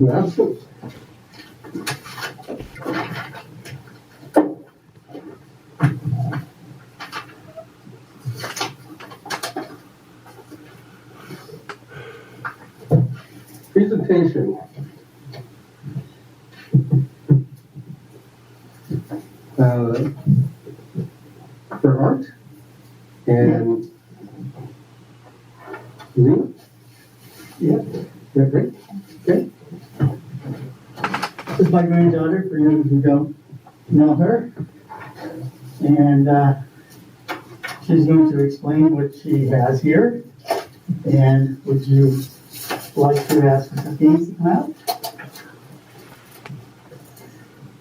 Absolutely. Presentation. For art and Lee? Yeah. Yeah, great. Okay. This is my granddaughter, for you who don't know her. And she's going to explain what she has here. And would you like to ask Mrs. Gaines to come out?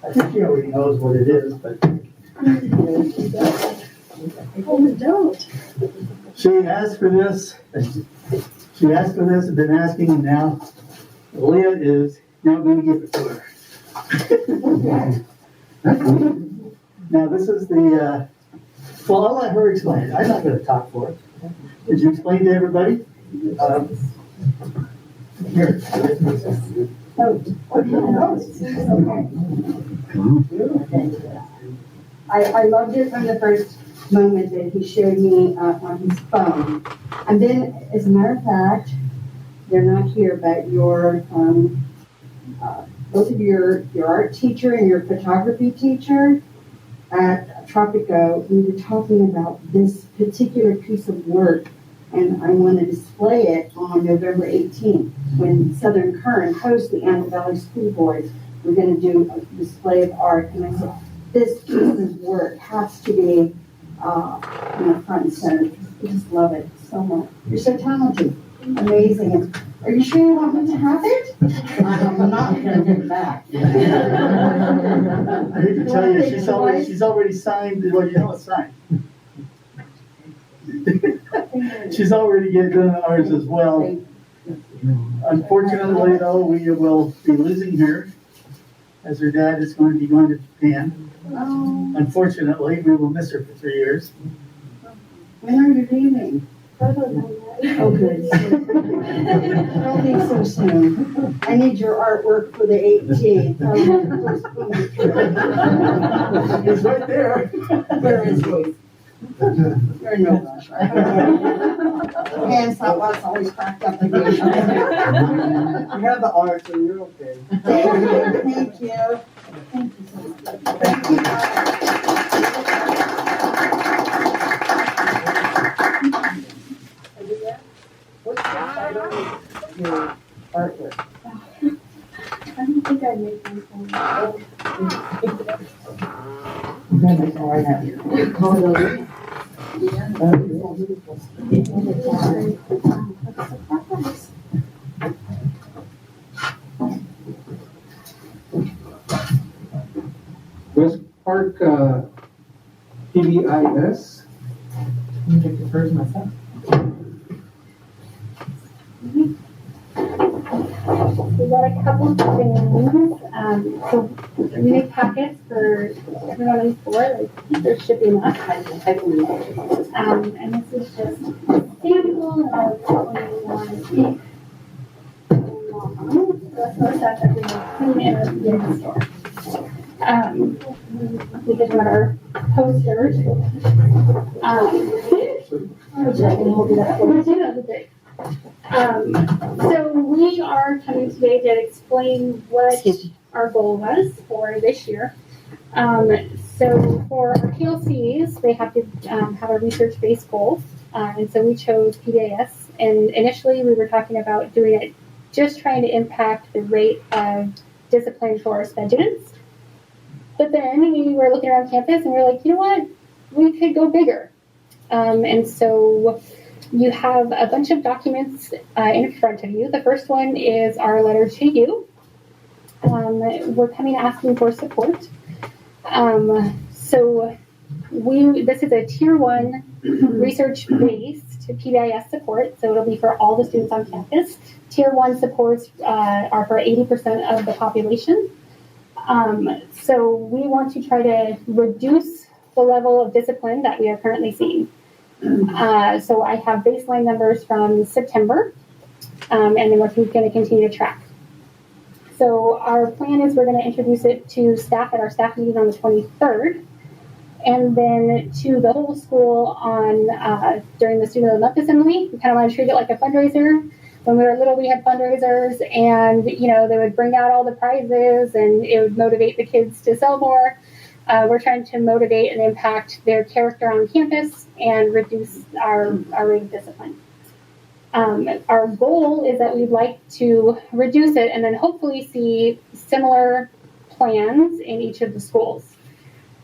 I think she already knows what it is, but. Oh, don't. She asked for this. She asked for this, and been asking, and now Leah is now going to give it to her. Now this is the, well, I'll let her explain it. I'm not going to talk for her. Did you explain to everybody? Here. I loved it from the first moment that he showed me on his phone. And then, as a matter of fact, they're not here, but your both of your art teacher and your photography teacher at Tropico, we were talking about this particular piece of work, and I want to display it on November 18th when Southern Kern hosts the Antelope Valley School Board. We're going to do a display of art, and I said, this piece of work has to be front and center. I just love it so much. You're so talented. Amazing. And are you sure you want me to have it? I'm not going to give it back. I hate to tell you, she's already signed, well, you know it's signed. She's already done ours as well. Unfortunately, though, we will be losing her as her dad is going to be going to Japan. Oh, Unfortunately, we will miss her for 3 years. when are you leaving? Oh, good. Don't leave so soon. I need your artwork for the 18th. It's right there. Where is he? You're in no rush. Hands up, was always cracked up again. You have the art, so you're okay. Thank you. Thank you so much. Thank you. What's the title of your artwork? I don't think I made anything. Westpark PBIS. You take the first myself. We got a couple of things. So we make packets for everyone on the floor, like they're shipping up. And this is just a sample of what we want to take. That's most stuff that we clean in the store. We did what our posters. Which I can hold it up for you. That's big. So we are coming today to explain what our goal was for this year. So for our PLCs, they have to have a research-based goal. And so we chose PBIS. And initially we were talking about doing it, just trying to impact the rate of discipline for our sped students. But then we were looking around campus and we were like, you know what, we could go bigger. And so you have a bunch of documents in front of you. The first one is our letter to you. We're coming asking for support. So this is a tier 1 research-based PBIS support. So it'll be for all the students on campus. Tier 1 supports are for 80% of the population. So we want to try to reduce the level of discipline that we are currently seeing. So I have baseline numbers from September, and then we're going to continue to track. So our plan is we're going to introduce it to staff at our staff meeting on the 23rd, and then to the whole school on during the Student of the Month Assembly. We kind of want to treat it like a fundraiser. When we were little, we had fundraisers, and they would bring out all the prizes, and it would motivate the kids to sell more. We're trying to motivate and impact their character on campus and reduce our rate of discipline. Our goal is that we'd like to reduce it and then hopefully see similar plans in each of the schools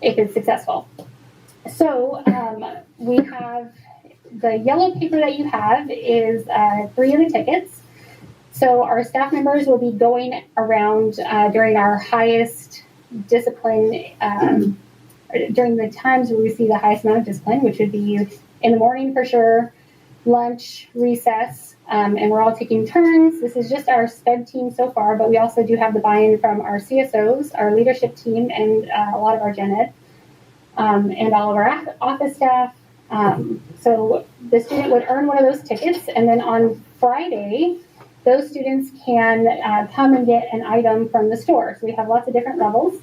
if it's successful. So we have the yellow paper that you have is 3 of the tickets. So our staff members will be going around during our highest discipline, during the times where we see the highest amount of discipline, which would be in the morning for sure, lunch, recess, and we're all taking turns. This is just our SPED team so far, but we also do have the buy-in from our CSOs, our leadership team, and a lot of our gen ed, and all of our office staff. So the student would earn one of those tickets, and then on Friday, those students can come and get an item from the store. So we have lots of different levels.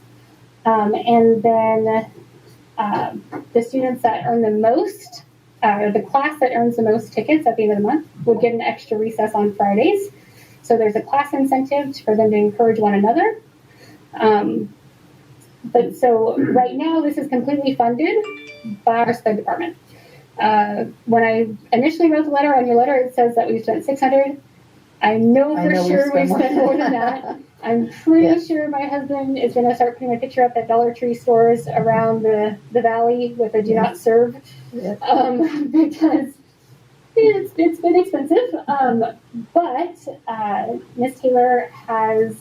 And then the students that earn the most, the class that earns the most tickets at the end of the month would get an extra recess on Fridays. So there's a class incentive for them to encourage one another. But so right now, this is completely funded by our SPED department. When I initially wrote the letter, on your letter, it says that we've spent $600. I know for sure we've spent more than that. I'm pretty sure my husband is going to start putting a picture up at Dollar Tree stores around the valley with a do not serve, because it's been expensive. But Ms. Taylor has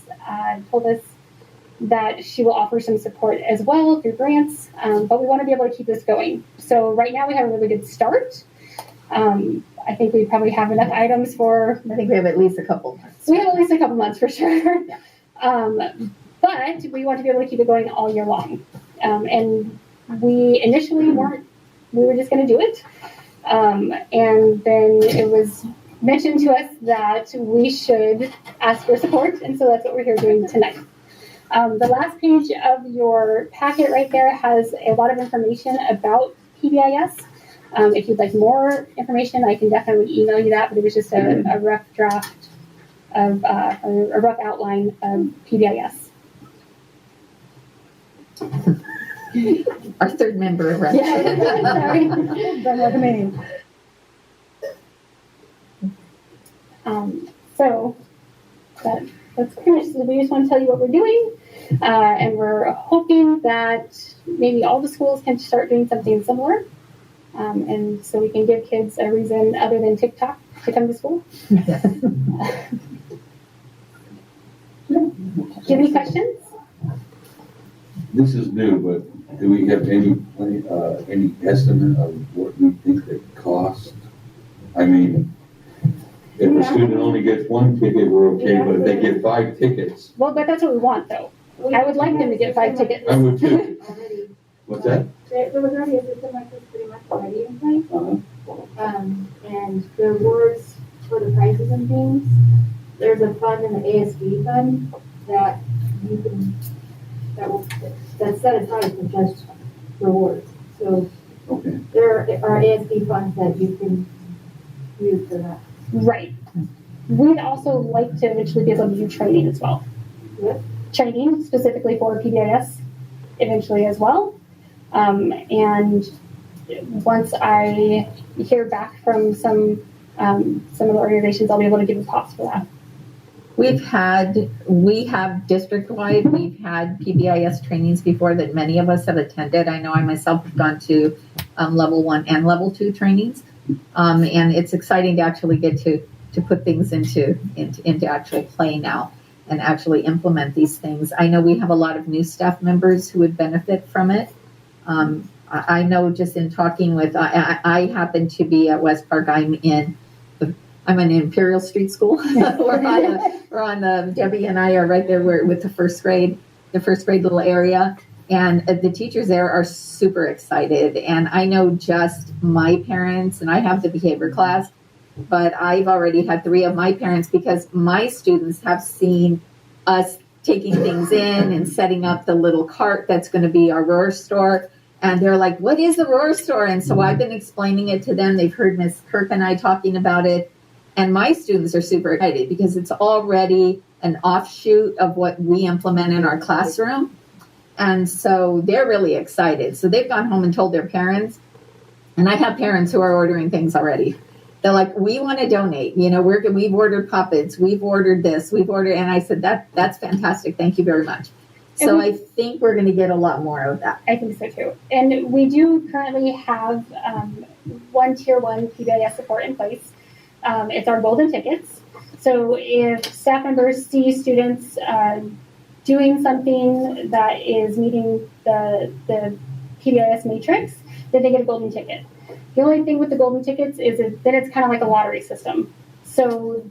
told us that she will offer some support as well through grants, but we want to be able to keep this going. So right now we have a really good start. I think we probably have enough items for. I think we have at least a couple months. We have at least a couple months for sure. But we want to be able to keep it going all year long. And we initially we were just going to do it. And then it was mentioned to us that we should ask for support. And so that's what we're here doing tonight. The last page of your packet right there has a lot of information about PBIS. If you'd like more information, I can definitely email you that, but it was just a rough draft of a rough outline of PBIS. Our third member of rep. Sorry. Done like a meeting. So that's pretty much, we just want to tell you what we're doing. And we're hoping that maybe all the schools can start doing something similar. And so we can give kids a reason other than TikTok to come to school. Do you have any questions? This is new, but do we have any estimate of what we think it costs? I mean, if a student only gets 1 ticket, we're okay, but if they get 5 tickets. Well, but that's what we want, though. I would like them to get 5 tickets. I would too. What's that? There was already a system like this pretty much already in place. And the rewards for the prizes and things, there's a fund in the ASB fund that you can, that's set aside for just rewards. So Okay. there are ASB funds that you can use for that. Right. We'd also like to eventually be able to do training as well. Yep. Training specifically for PBIS eventually as well. And once I hear back from some of the organizations, I'll be able to give a cost for that. We have district-wide, we've had PBIS trainings before that many of us have attended. I know I myself have gone to level 1 and level 2 trainings. And it's exciting to actually get to put things into actual play now and actually implement these things. I know we have a lot of new staff members who would benefit from it. I know just in talking with, I happen to be at Westpark. I'm in Imperial Street School. we're on the, Debbie and I are right there with the first grade little area. And the teachers there are super excited. And I know just my parents, and I have the behavior class, but I've already had 3 of my parents because my students have seen us taking things in and setting up the little cart that's going to be our roar store. And they're like, what is a roar store? And so I've been explaining it to them. They've heard Miss Kirk and I talking about it. And my students are super excited because it's already an offshoot of what we implement in our classroom. And so they're really excited. So they've gone home and told their parents. And I have parents who are ordering things already. They're like, we want to donate. You know, we've ordered puppets. We've ordered this. We've ordered. And I said, that's fantastic. Thank you very much. So I think we're going to get a lot more of that. I think so too. And we do currently have one tier 1 PBIS support in place. It's our golden tickets. So if staff members see students doing something that is meeting the PBIS matrix, then they get a golden ticket. The only thing with the golden tickets is that it's kind of like a lottery system. So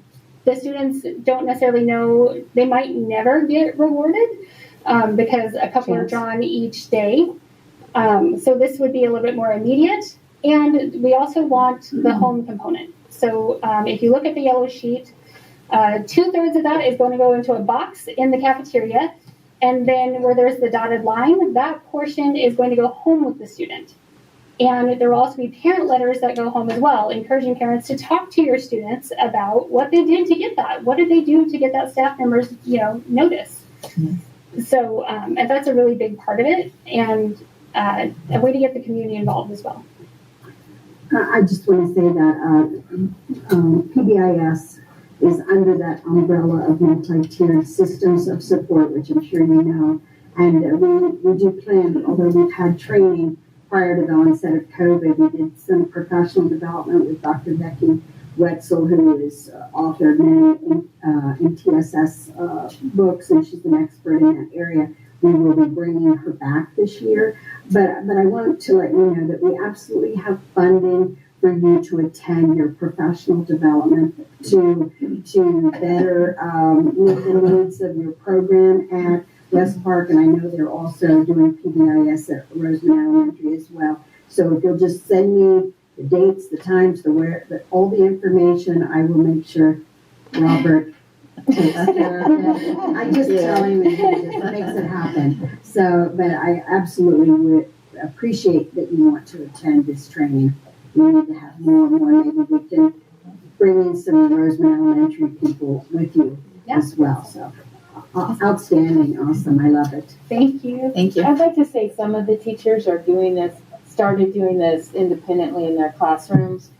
the students don't necessarily know, they might never get rewarded because a couple are drawn each day. So this would be a little bit more immediate. And we also want the home component. So if you look at the yellow sheet, 2/3 of that is going to go into a box in the cafeteria. And then where there's the dotted line, that portion is going to go home with the student. And there will also be parent letters that go home as well, encouraging parents to talk to your students about what they did to get that. What did they do to get that staff member's, notice? Mm-hmm. So, and that's a really big part of it, and a way to get the community involved as well. I just want to say that PBIS is under that umbrella of multi-tiered systems of support, which I'm sure you know. And we do plan, although we've had training prior to the onset of COVID, we did some professional development with Dr. Becky Wetzel, who is authored many MTSS books, and she's an expert in that area. We will be bringing her back this year. But I want to let you know that we absolutely have funding for you to attend your professional development to better meet the needs of your program at Westpark, and I know they're also doing PBIS at Rosamond Elementary as well. So if you'll just send me the dates, the times, all the information, I will make sure Robert takes care of it. I just tell him and he just makes it happen. So, but I absolutely would appreciate that you want to attend this training. We need to have more and more. Maybe we can bring in some Rosamond Elementary people with you as well. So. Outstanding, awesome, I love it. Thank you. Thank you. I'd like to say some of the teachers are started doing this independently in their classrooms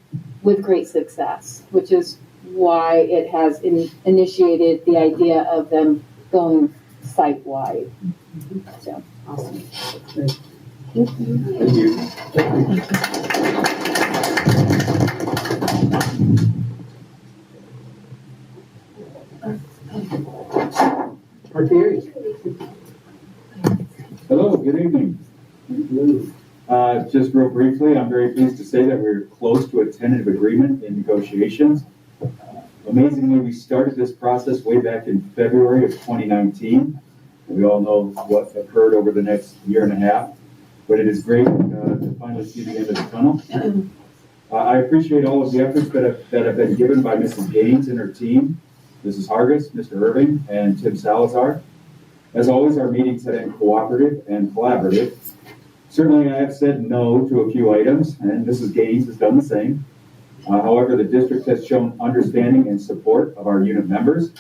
with great success, which is why it has initiated the idea of them going site-wide. So, Awesome. Great. Thank you. Thank you. Hello, good evening. Just real briefly, I'm very pleased to say that we're close to a tentative agreement in negotiations. Amazingly, we started this process way back in February of 2019. We all know what occurred over the next year and a half, but it is great to finally see the end of the tunnel. I appreciate all of the efforts that have been given by Mrs. Gaines and her team, Mrs. Hargis, Mr. Irving, and Tim Salazar. As always, our meetings have been cooperative and collaborative. Certainly, I have said no to a few items, and Mrs. Gaines has done the same. However, the district has shown understanding and support of our unit members.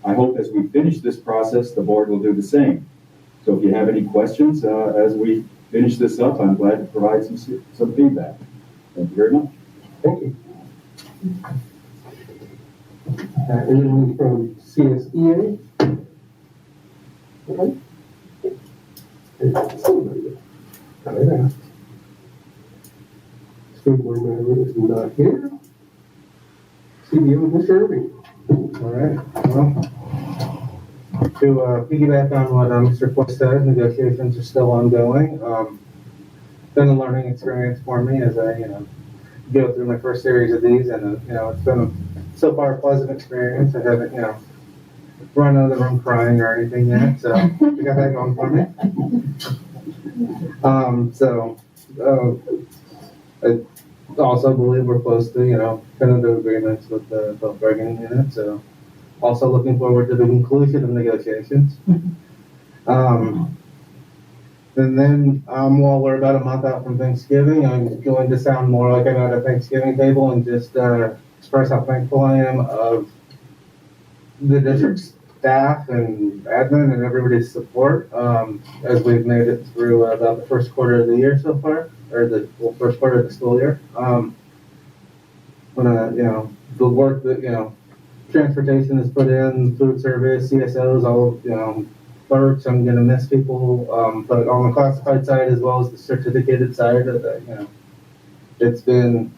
I hope as we finish this process, the board will do the same. So if you have any questions as we finish this up, I'm glad to provide some feedback. Thank you very much. Thank you. Anyone from CSEA? Okay. School board member is not here. CBO, Mr. Irving. All right, well, to piggyback on what Mr. Foy said, negotiations are still ongoing. Been a learning experience for me as I, go through my first series of these, and it's been so far a pleasant experience. I haven't, run out of the room crying or anything yet, so we got that going for me. I also believe we're close to, tentative agreements with the both bargaining units, so also looking forward to the conclusion of negotiations. And then, while we're about a month out from Thanksgiving, I'm going to sound more like I'm at a Thanksgiving table and just express how thankful I am of the district staff and admin and everybody's support as we've made it through about the first quarter of the year so far, or the first quarter of the school year. When the work that transportation is put in, food service, CSOs, all clerks, I'm gonna miss people, but on the classified side as well as the certificated side of the, it's been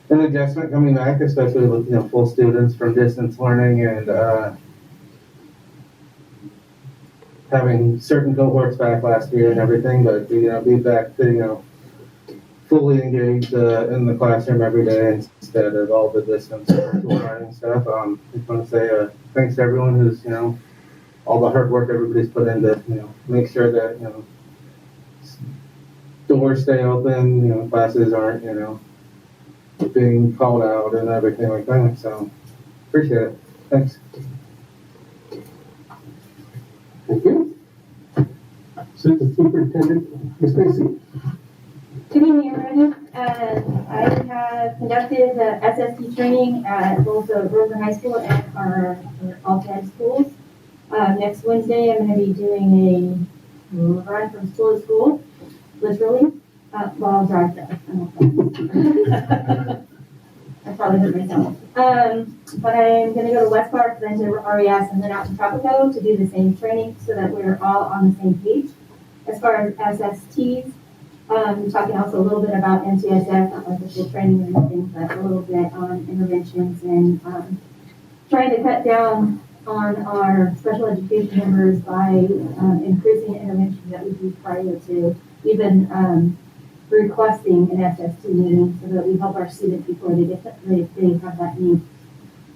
an adjustment coming back, especially with full students from distance learning and having certain cohorts back last year and everything, but be back to fully engaged in the classroom every day instead of all the distance learning stuff. I just want to say thanks to everyone who's all the hard work everybody's put into make sure that doors stay open, classes aren't being called out and everything like that. So appreciate it. Thanks. Thank you. Assistant Superintendent, Ms. Stacy. Good evening, everybody. I have conducted the SST training at both the Rosamond High School and our alternate schools. Next Wednesday, I'm going to be doing a run from school to school, literally. Well, I'll drive though. I probably hurt myself. But I'm going to go to Westpark, then to RES, and then out to Tropico to do the same training so that we're all on the same page. As far as SSTs, talking also a little bit about MTSS, not like official training and everything, but a little bit on interventions and trying to cut down on our special education members by increasing the interventions that we do prior to even requesting an SST meeting so that we help our students before they have that need.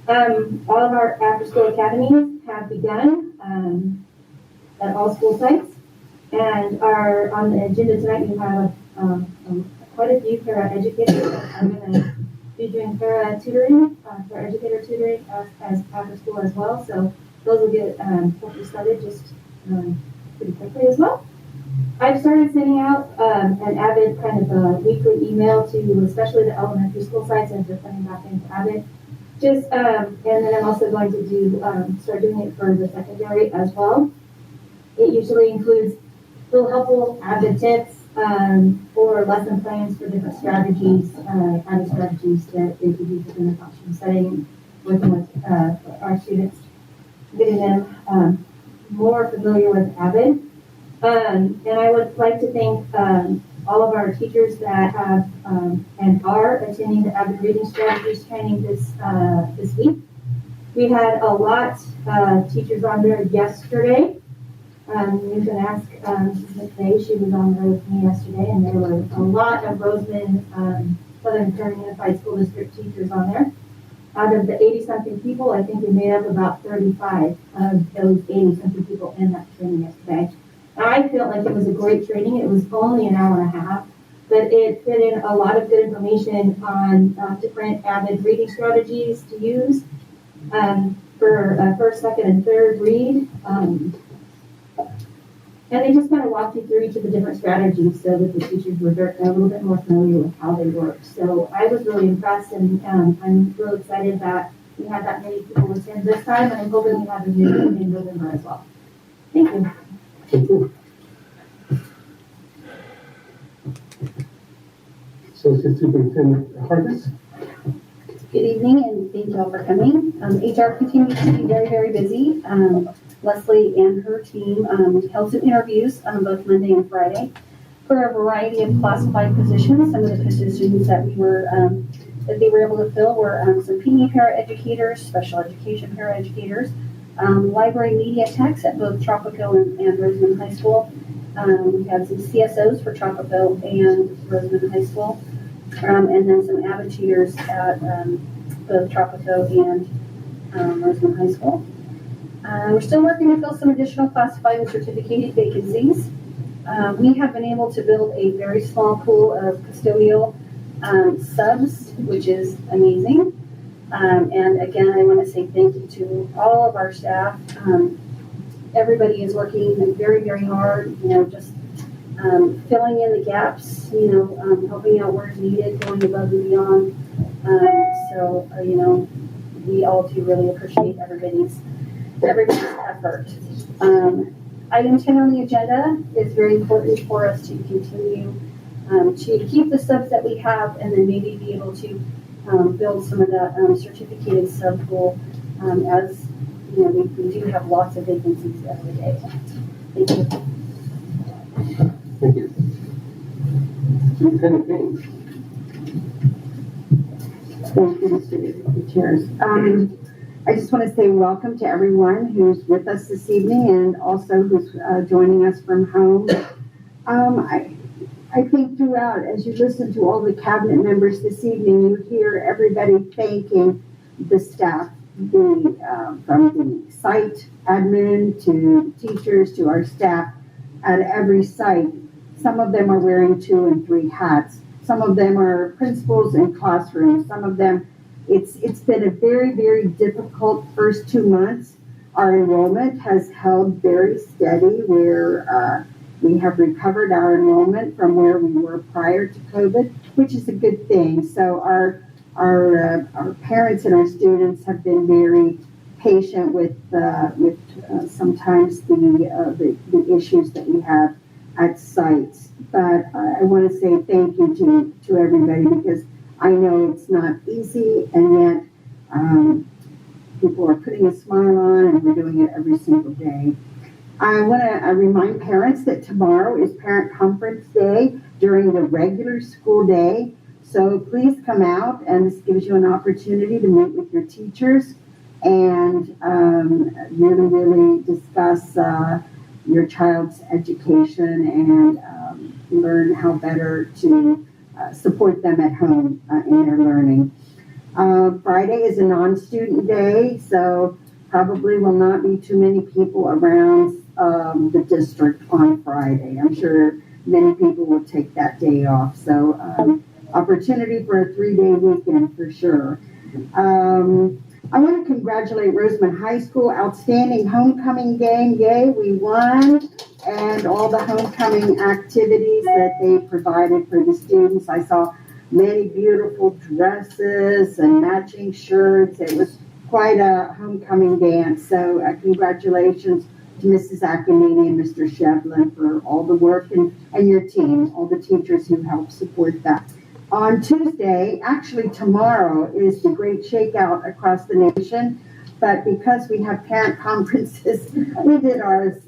All of our after-school academies have begun at all school sites. And on the agenda tonight, we have quite a few para-educators. I'm going to be doing para-tutoring, para-educator tutoring as after school as well. So those will get hopefully started just pretty quickly as well. I've started sending out an Avid kind of a weekly email to especially the elementary school sites as they're coming back into Avid. And then I'm also going to start doing it for the secondary as well. It usually includes real helpful Avid tips or lesson plans for different strategies, Avid strategies that they could use within the classroom setting, working with our students, getting them more familiar with Avid. And I would like to thank all of our teachers that have and are attending the Avid Reading Strategies training this week. We had a lot of teachers on there yesterday. You can ask Mrs. McVeigh, she was on there with me yesterday, and there were a lot of Rosamond Southern Kern Unified School District teachers on there. Out of the 80-something people, I think we made up about 35 of those 80-something people in that training yesterday. I felt like it was a great training. It was only an hour and a half, but it fit in a lot of good information on different Avid reading strategies to use for first, second, and third read. And they just kind of walked you through each of the different strategies so that the teachers were a little bit more familiar with how they work. So I was really impressed, and I'm really excited that we had that many people attend this time, and I'm hoping we have a new in November as well. Thank you. Thank you. Assistant Superintendent Hargis. Good evening, and thank you all for coming. HR continues to be very, very busy. Leslie and her team held some interviews both Monday and Friday for a variety of classified positions. Some of the positions that they were able to fill were some PE paraeducators, special education paraeducators, library media techs at both Tropico and Rosamond High School. We had some CSOs for Tropico and Rosamond High School, and then some Avid tutors at both Tropico and Rosamond High School. We're still working to fill some additional classified and certificated vacancies. We have been able to build a very small pool of custodial subs, which is amazing. And again, I want to say thank you to all of our staff. Everybody is working very, very hard, just filling in the gaps, helping out where needed, going above and beyond. We all do really appreciate everybody's effort. Item 10 on the agenda is very important for us to continue to keep the subs that we have, and then maybe be able to build some of that certificated sub pool as we do have lots of vacancies every day. Thank you. Thank you. Superintendent Gaines. Thank you, Mr. Chairs. I just want to say welcome to everyone who's with us this evening and also who's joining us from home. I think throughout, as you listen to all the cabinet members this evening, you hear everybody thanking the staff, from the site admin to teachers to our staff at every site. Some of them are wearing 2 and 3 hats. Some of them are principals in classrooms. Some of them, it's been a very, very difficult first 2 months. Our enrollment has held very steady where we have recovered our enrollment from where we were prior to COVID, which is a good thing. So our parents and our students have been very patient with sometimes the issues that we have at sites. But I want to say thank you to everybody, because I know it's not easy, and yet people are putting a smile on, and we're doing it every single day. I want to remind parents that tomorrow is Parent Conference Day during the regular school day. So please come out, and this gives you an opportunity to meet with your teachers and really, really discuss your child's education and learn how better to support them at home in their learning. Friday is a non-student day, so probably will not be too many people around the district on Friday. I'm sure many people will take that day off. So opportunity for a 3-day weekend for sure. I want to congratulate Rosamond High School, outstanding homecoming game. Yay, we won. And all the homecoming activities that they provided for the students. I saw many beautiful dresses and matching shirts. It was quite a homecoming dance. So congratulations to Mrs. Akinini and Mr. Shevlin for all the work, and your team, all the teachers who helped support that. On Tuesday, actually tomorrow, is the great shakeout across the nation, but because we have parent conferences, we did ours,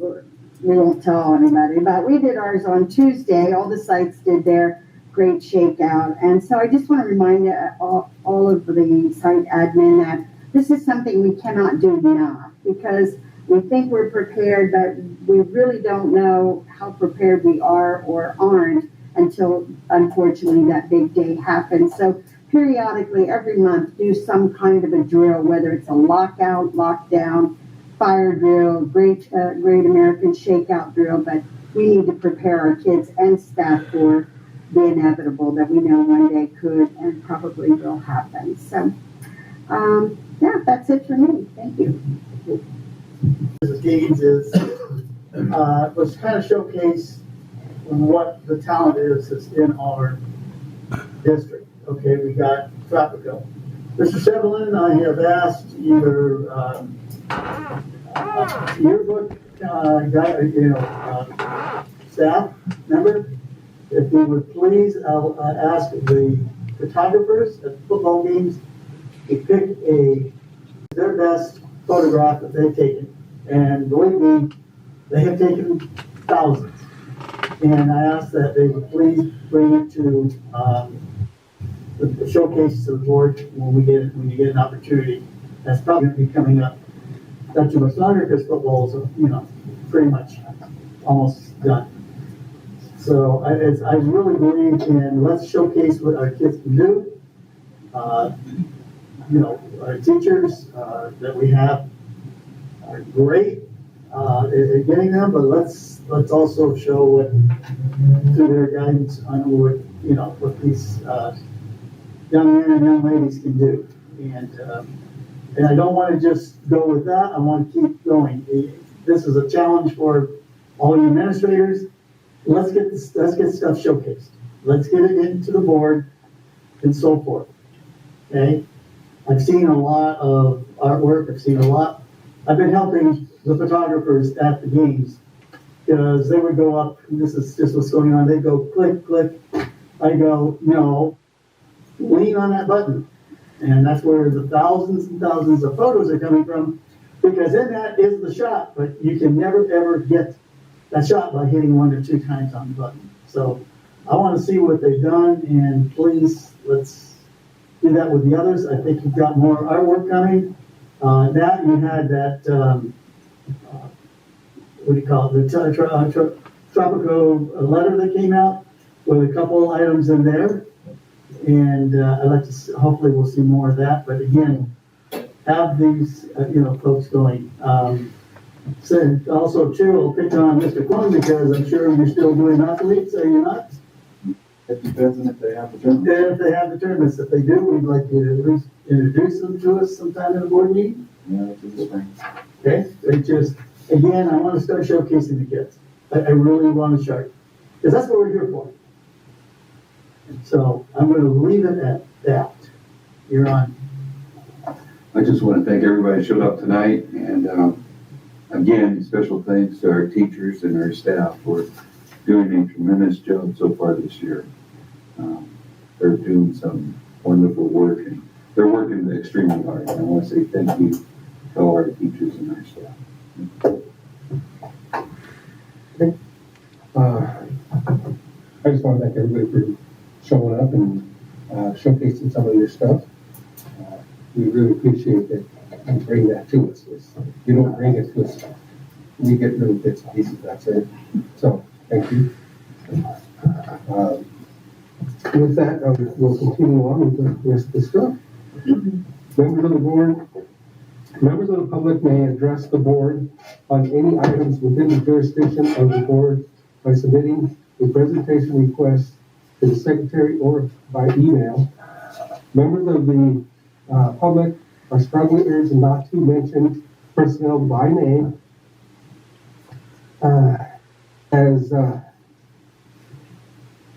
we won't tell anybody, but we did ours on Tuesday. All the sites did their great shakeout, and so I just want to remind all of the site admin that this is something we cannot do now, because we think we're prepared, but we really don't know how prepared we are or aren't until, unfortunately, that big day happens. So periodically, every month, do some kind of a drill, whether it's a lockout, lockdown, fire drill, great American shakeout drill, but we need to prepare our kids and staff for the inevitable that we know one day could and probably will happen. So, yeah, that's it for me. Thank you. Mrs. Gaines was kind of showcase what the talent is that's in our district. Okay, we got Tropico. Mr. Shevlin, I have asked your yearbook staff member if they would please ask the photographers at football games to pick their best photograph that they've taken. And believe me, they have taken thousands. And I ask that they would please bring it to the showcase to the board when you get an opportunity. That's probably going to be coming up not too much longer, because football is, pretty much almost done. So I really believe in let's showcase what our kids can do. Our teachers that we have are great at getting them, but let's also show what through their guidance on what these young men and young ladies can do. And I don't want to just go with that. I want to keep going. This is a challenge for all you administrators. Let's get stuff showcased. Let's get it into the board and so forth. Okay? I've seen a lot of artwork. I've been helping the photographers at the games because they would go up, and this is just what's going on. They go click, click. I go, no, lean on that button. And that's where the thousands and thousands of photos are coming from, because in that is the shot, but you can never ever get that shot by hitting 1 or 2 times on the button. So I want to see what they've done, and please, let's do that with the others. I think you've got more artwork coming. Now you had that, what do you call it, the Tropico letter that came out with a couple items in there. And I'd like to, hopefully we'll see more of that. But again, have these, folks going. So also too, I'll pick on Mr. Quinn because I'm sure you're still doing athletes, are you not? It depends on if they have the tournament. Yeah, if they have the tournaments. If they do, we'd like you to at least introduce them to us sometime in the board meeting. Yeah, it's in the spring. Okay, it just, again, I want to start showcasing the kids. I really want to start, because that's what we're here for. So I'm going to leave it at that. You're on. I just want to thank everybody who showed up tonight, and again, special thanks to our teachers and our staff for doing a tremendous job so far this year. They're doing some wonderful work, and they're working extremely hard. And I want to say thank you to all our teachers and our staff. I just want to thank everybody for showing up and showcasing some of your stuff. We really appreciate that you bring that to us. You don't bring it to us, we get little bits and pieces, that's it. So, thank you. With that, we'll continue on with the rest of the stuff. Members of the board, members of the public may address the board on any items within the jurisdiction of the board by submitting a presentation request to the secretary or by email. Members of the public are strongly urged not to mention personnel by name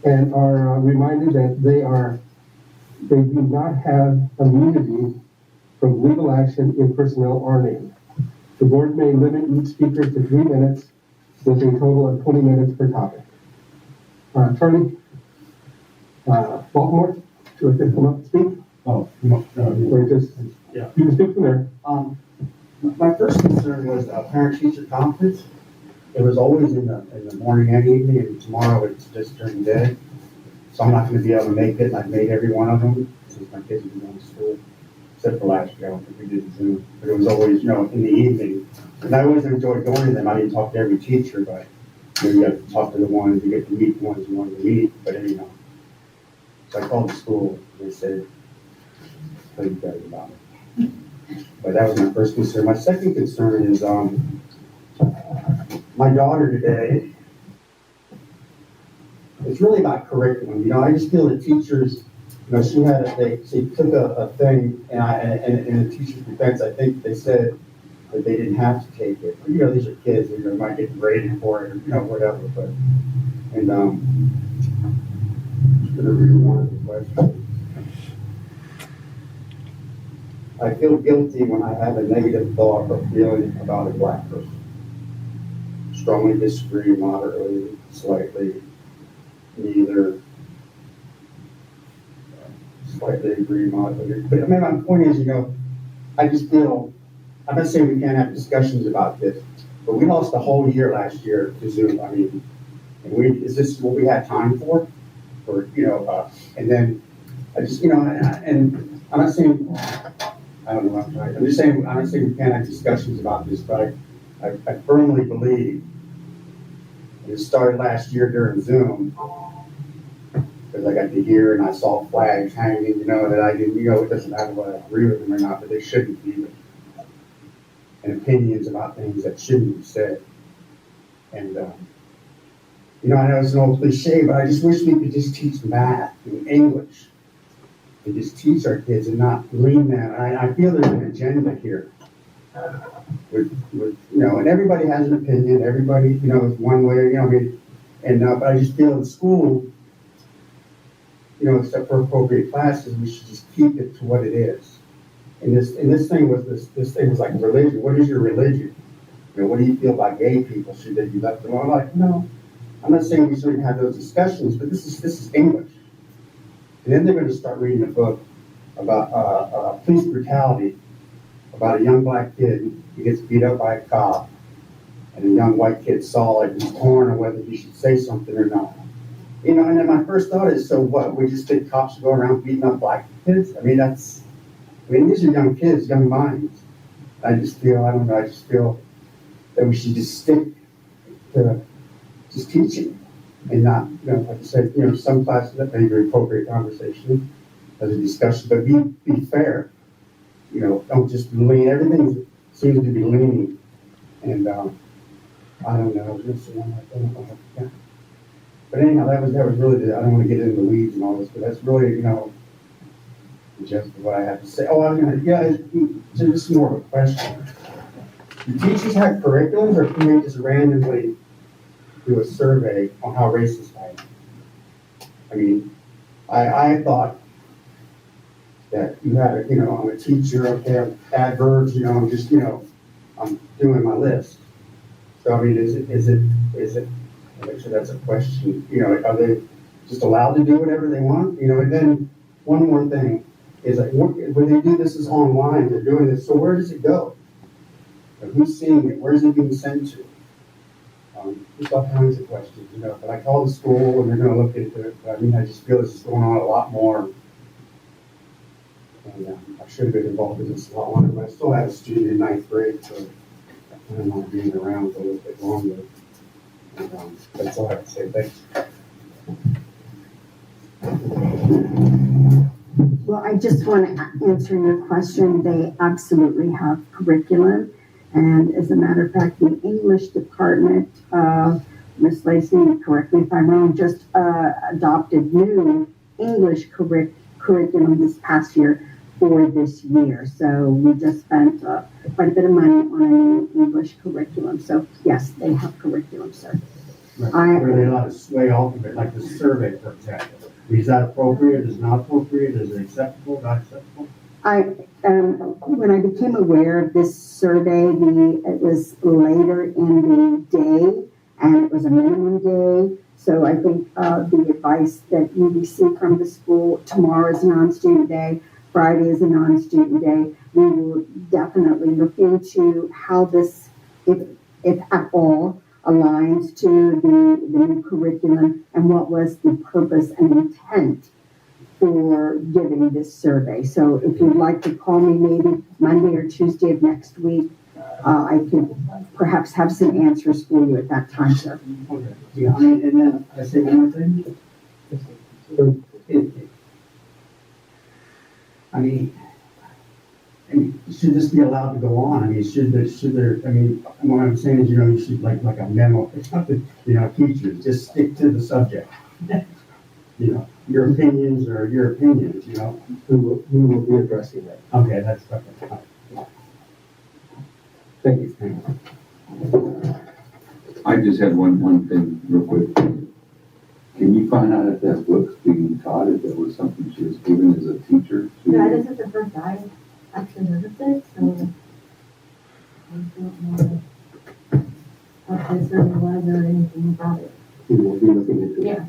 and are reminded that they do not have immunity from legal action if personnel are named. The board may limit each speaker to 3 minutes with a total of 20 minutes per topic. Charlie, Baltimore, do you want to come up and speak? Oh, Or just, yeah. You can speak from there. My first concern was parent-teacher conference. It was always in the morning and evening, and tomorrow it's just during the day. So I'm not going to be able to make it. I've made every one of them since my kids have been going to school, except for last year. I don't think we did Zoom, but it was always, in the evening. And I always enjoyed going to them. I didn't talk to every teacher, but you got to talk to the ones, you get to meet the ones you want to meet. But anyhow, so I called the school and they said, tell you guys about it. But that was my first concern. My second concern is my daughter today. It's really about curriculum. I just feel that teachers, she took a thing, and in the teacher's defense, I think they said that they didn't have to take it. These are kids, they might get graded for it, or whatever. But just gonna read one of the questions. I feel guilty when I have a negative thought or feeling about a black person. Strongly disagree, moderately, slightly, neither. Slightly agree, moderately. But my point is, I just feel, I'm not saying we can't have discussions about this, but we lost a whole year last year to Zoom. Is this what we had time for? Or, and then I just, and I'm not saying, I don't know what I'm trying. I'm not saying we can't have discussions about this, but I firmly believe, and it started last year during Zoom, because I got to hear and I saw flags hanging, that I didn't, it doesn't matter whether I agree with them or not, but they shouldn't be, and opinions about things that shouldn't be said. And, I know it's an old cliche, but I just wish we could just teach math and English to just teach our kids and not lean that. I feel there's an agenda here. With, and everybody has an opinion, everybody, is one way, but I just feel in school, except for appropriate classes, we should just keep it to what it is. And this thing was like religion. What is your religion? What do you feel about gay people? Should they be left alone? I'm like, no. I'm not saying we shouldn't have those discussions, but this is English. And then they're going to start reading a book about police brutality, about a young black kid who gets beat up by a cop, and a young white kid saw it and he's torn on whether he should say something or not. And then my first thought is, so what? We just think cops go around beating up black kids? These are young kids, young minds. I just feel that we should just stick to just teaching and not, like I said, some classes that may be appropriate conversation as a discussion, but be fair. Don't just lean. Everything seems to be leaning. And I don't know. I was going to say one more thing. Yeah. But anyhow, that was really, I don't want to get into the weeds and all this, but that's really, just what I have to say. Oh, it's just more of a question. Do teachers have curriculums, or can they just randomly do a survey on how racist I am? I thought that you had I'm a teacher, okay, adverbs, I'm just, I'm doing my list. So, is it, make sure that's a question, are they just allowed to do whatever they want? And then one more thing is like, when they do this is online, they're doing this, so where does it go? Like, who's seeing it? Where's it being sent to? Just all kinds of questions, but I call the school and they're going to look into it. But I just feel this is going on a lot more. And I should have been involved in this a lot longer, but I still have a student in 9th grade, so I don't want to be around for a little bit longer. And, that's all I have to say. Thanks. Well, I just want to answer your question. They absolutely have curriculum. And as a matter of fact, the English department, Ms. Lacey, correct me if I'm wrong, just adopted new English curriculum this past year for this year. So we just spent quite a bit of money on a new English curriculum. So yes, they have curriculum, sir. Right. Are they allowed to sway off of it, like the survey, for example? Is that appropriate? Is it not appropriate? Is it acceptable? Not acceptable? When I became aware of this survey, it was later in the day, and it was a minimum day. So I think the advice that you receive from the school, tomorrow is a non-student day, Friday is a non-student day. We will definitely look into how this, if at all, aligns to the new curriculum and what was the purpose and intent for giving this survey. So if you'd like to call me maybe Monday or Tuesday of next week, I could perhaps have some answers for you at that time, sir. Okay. Yeah, and then I say one more thing. Should this be allowed to go on? Should there, what I'm saying is, you should like a memo, it's not that, teachers, just stick to the subject. Your opinions are your opinions, We will be addressing that. Okay, that's okay. Thank you. I just had one thing real quick. Can you find out if that book's being taught, if that was something she was given as a teacher? Yeah, this is the first I've actually heard of it, so I don't know what this really was or anything about it. We will be looking into it. Yeah.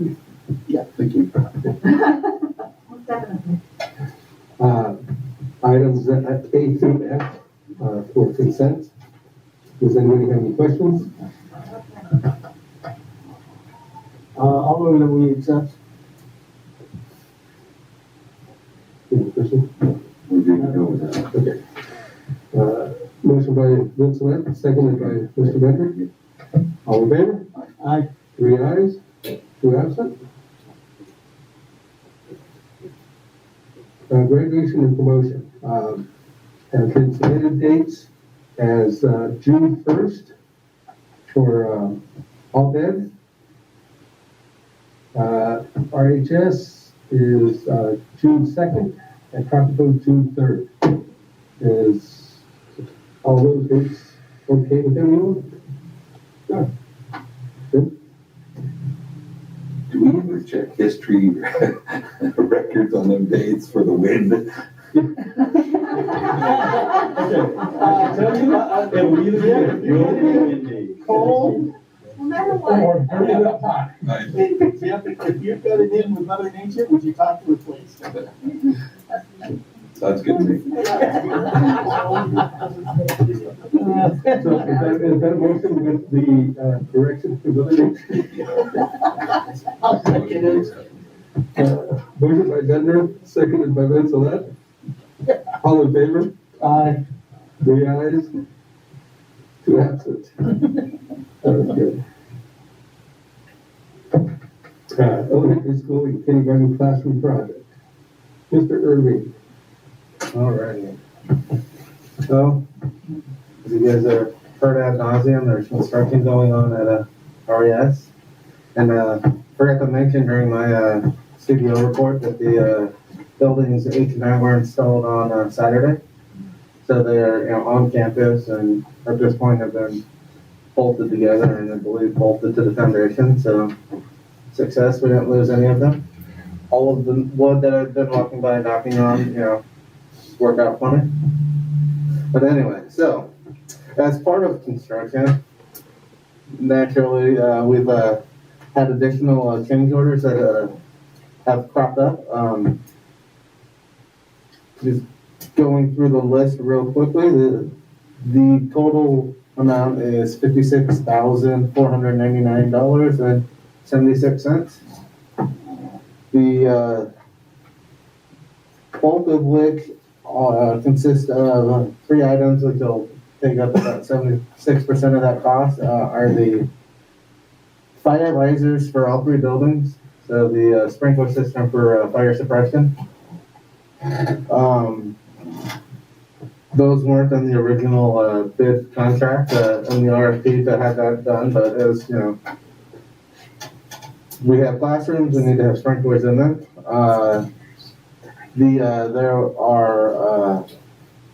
Yeah, thank you. Most definitely. Items A through F for consent. Does anybody have any questions? I'll move that we accept. Any question? We didn't go with that. Okay. Motion by Vincent, seconded by Mr. Becker. All in favor? Aye. 3 ayes, 2 absent. Graduation and promotion have been submitted dates as June 1st for all beds. RHS is June 2nd and Tropico June 3rd. Is all those dates okay with everyone? Yeah. Good. Do we ever check history records on them dates for the wind? Cold, No matter what. burning up hot. If you've got it in with Mother Nature, would you talk to her, please? Sounds good to me. So is that a motion with the correction to the I'll second it. motion by Bender, seconded by Vincelette. All in favor? Aye. 3 ayes, 2 absent. That was good. Elementary school and kindergarten classroom project. Mr. Irving. Alrighty. So, as you guys have heard ad nauseum, there's construction going on at RES. And forgot to mention during my studio report that the buildings 8 and 9 were installed on Saturday. So they're on campus and at this point have been bolted together and I believe bolted to the foundation. So success, we didn't lose any of them. All of the wood that I've been walking by and knocking on, work out for me. But anyway, so as part of construction, naturally we've had additional change orders that have cropped up. Just going through the list real quickly, the total amount is $56,499.76. The bulk of which consists of 3 items, which will take up about 76% of that cost, are the fire risers for all 3 buildings, so the sprinkler system for fire suppression. Those weren't in the original bid contract in the RFP to have that done, but as we have classrooms, we need to have sprinklers in them. There are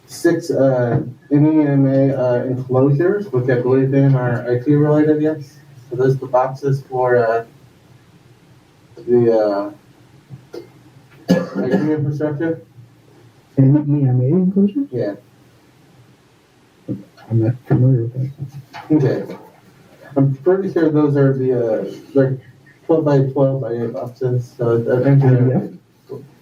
6 NEMA enclosures, which I believe in are IT related, yes. So those are the boxes for the IT infrastructure. NEMA enclosure? Yeah. I'm not familiar with that. Okay. I'm pretty sure those are they're 12 by 12 by 8 boxes. So I think they're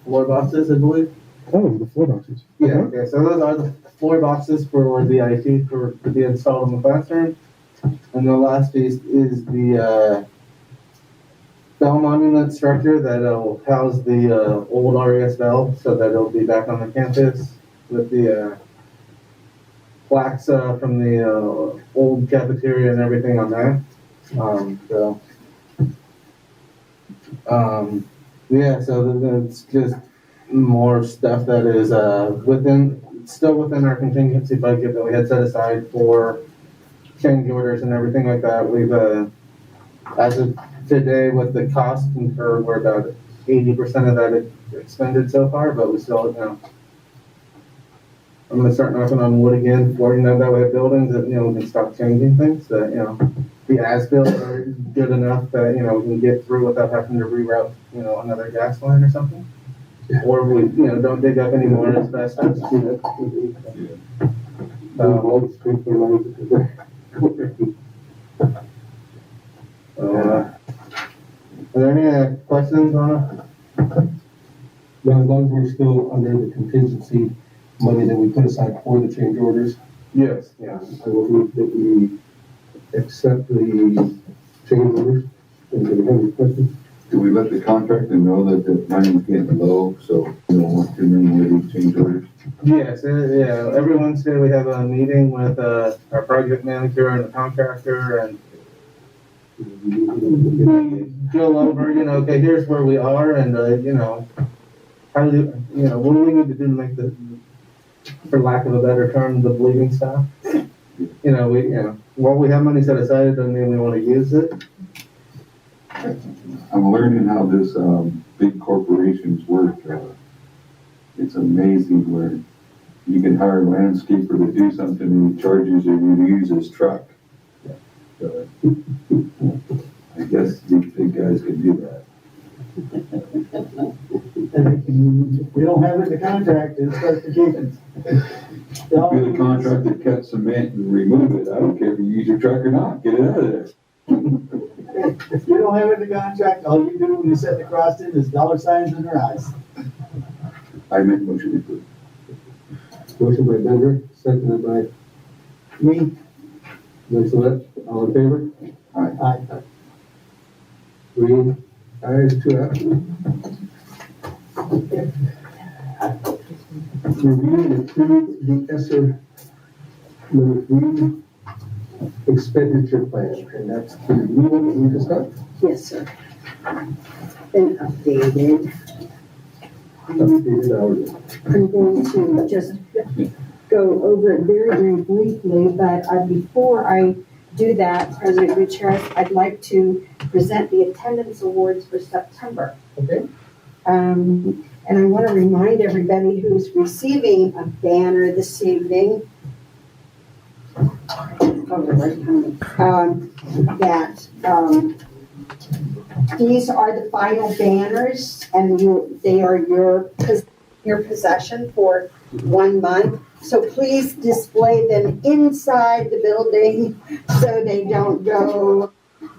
floor boxes, I believe. Oh, the floor boxes. Yeah, okay. So those are the floor boxes for the IT to be installed in the classroom. And the last piece is the bell monument structure that'll house the old RES bell so that it'll be back on the campus with the plaques from the old cafeteria and everything on that. Yeah, so it's just more stuff that is still within our contingency budget that we had set aside for change orders and everything like that. We've, as of today, with the cost incurred, we're about 80% of that expended so far, but we still, I'm gonna start knocking on wood again before, that we have buildings that, we can stop changing things, that, the as-built are good enough that, we can get through without having to reroute, another gas line or something. Or we, don't dig up any more asbestos. Are there any questions on it? Now, as long as we're still under the contingency money that we put aside for the change orders, Yes. Yeah. I will move that we accept the change orders. And do we have any questions? Do we let the contractor know that the money's getting low, so we don't want too many of these change orders? Yes, yeah. Every Wednesday we have a meeting with our project manager and the contractor, and we go over, okay, here's where we are, and how do what do we need to do to make the, for lack of a better term, the bleeding stop? While we have money set aside, it doesn't mean we want to use it. I'm learning how this big corporations work. it's amazing where you can hire a landscaper to do something and he charges you to use his truck. So, I guess these big guys can do that. We don't have it in the contract, in specifications. If you're the contract that cut cement and remove it, I don't care if you use your truck or not, get it out of there. If you don't have it in the contract, all you do when you set the cross in is dollar signs in their eyes. I make motion to approve. Motion by Bender, seconded by Me, Elizabeth. All in favor? I, Green, ayes, 2 absent. Review and approve the ESSER number 3 expenditure plan, and that's the new one that we discussed. Yes, sir. Been updated. Updated hours. I'm going to just go over it very, very briefly, but before I do that, President Gutierrez, I'd like to present the attendance awards for September. okay? And I want to remind everybody who's receiving a banner this evening that these are the final banners, and they are your possession for 1 month. So please display them inside the building so they don't go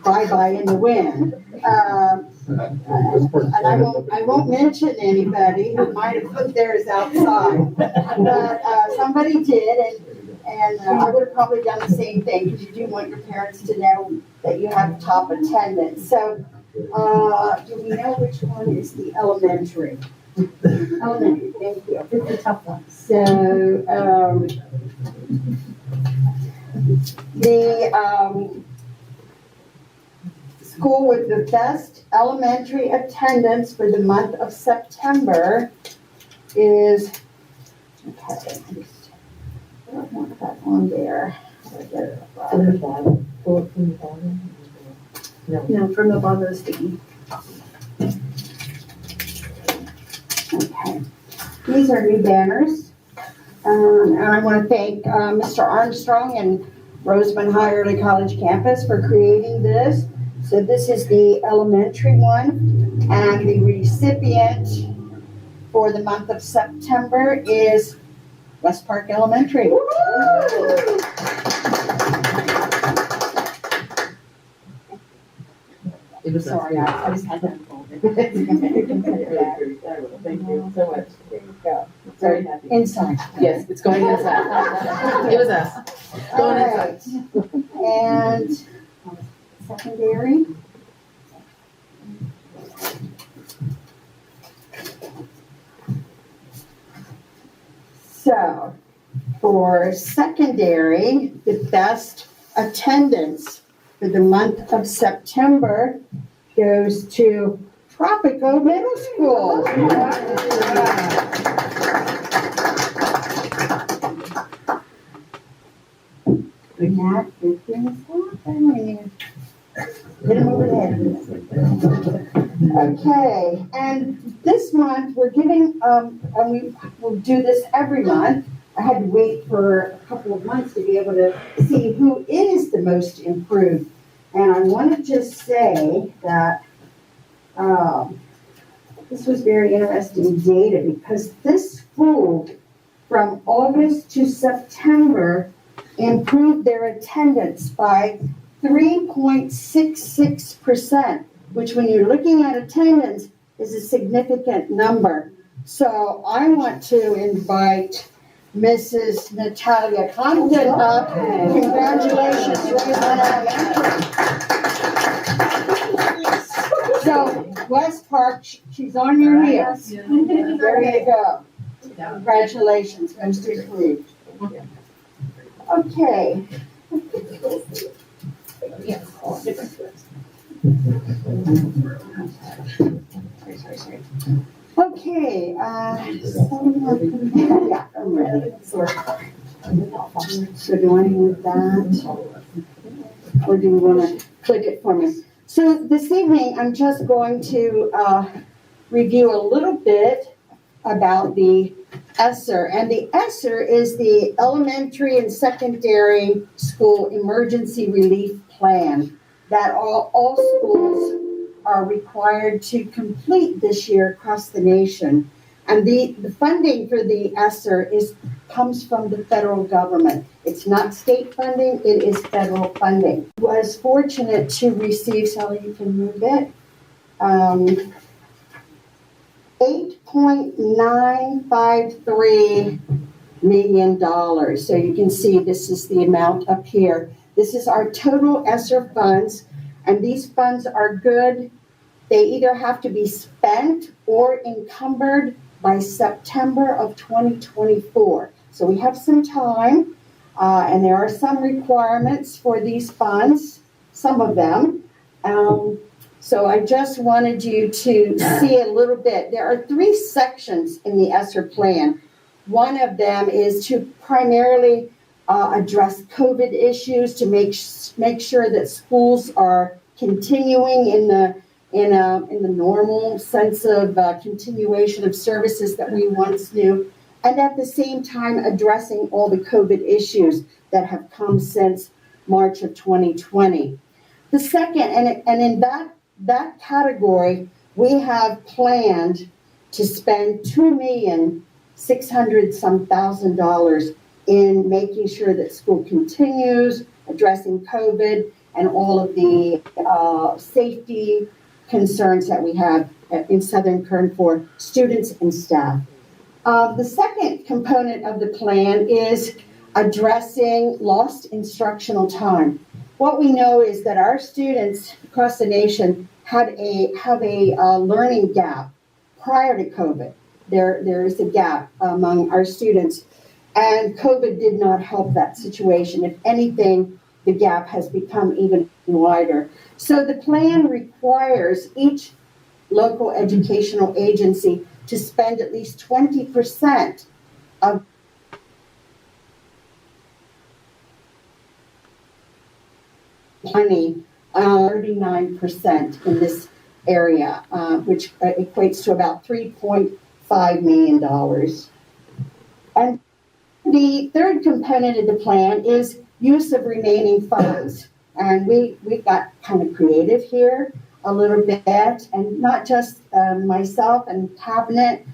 bye-bye in the wind. And I won't mention anybody who might have put theirs outside, but somebody did, and I would have probably done the same thing, because you do want your parents to know that you have top attendance. So, do we know which one is the elementary? Elementary, thank you. It's a tough one. So, the school with the best elementary attendance for the month of September is, okay, I don't want that on there. No, from the bottom of the sticky. Okay. These are new banners. And I want to thank Mr. Armstrong and Rosamond High Early College Campus for creating this. So this is the elementary one, and the recipient for the month of September is Westpark Elementary. It was Sorry, I just had that folded. Thank you so much. There you go. Very happy. Inside. Yes, it's going inside. It was us. All Going right. inside. And secondary. So, for secondary, the best attendance for the month of September goes to Tropico Middle School. Matt, good things happening. Hit him over the head. Okay, and this month we're giving, and we'll do this every month. I had to wait for a couple of months to be able to see who is the most improved. And I want to just say that this was very interesting data, because this school from August to September improved their attendance by 3.66%, which when you're looking at attendance is a significant number. So I want to invite Mrs. Natalia Compton up. Congratulations, Rosamond. So Westpark, she's on your heels. There you go. Congratulations, most improved. Okay. Okay, yeah, I'm ready. So do I need that? Or do you want to click it for me? So this evening, I'm just going to review a little bit about the ESSER. And the ESSER is the Elementary and Secondary School Emergency Relief Plan that all schools are required to complete this year across the nation. And the funding for the ESSER comes from the federal government. It's not state funding, it is federal funding. I was fortunate to receive, Sally, you can move it, $8.953 million. So you can see this is the amount up here. This is our total ESSER funds, and these funds are good. They either have to be spent or encumbered by September of 2024. So we have some time, and there are some requirements for these funds, some of them. So I just wanted you to see a little bit. There are 3 sections in the ESSER plan. One of them is to primarily address COVID issues, to make sure that schools are continuing in the normal sense of continuation of services that we once knew, and at the same time addressing all the COVID issues that have come since March of 2020. The second, and in that category, we have planned to spend $2,600,000 in making sure that school continues, addressing COVID, and all of the safety concerns that we have in Southern Kern for students and staff. The second component of the plan is addressing lost instructional time. What we know is that our students across the nation have a learning gap prior to COVID. There is a gap among our students, and COVID did not help that situation. If anything, the gap has become even wider. So the plan requires each local educational agency to spend at least 20% of money, 39% in this area, which equates to about $3.5 million. And the third component of the plan is use of remaining funds. And we got kind of creative here a little bit, and not just myself and cabinet.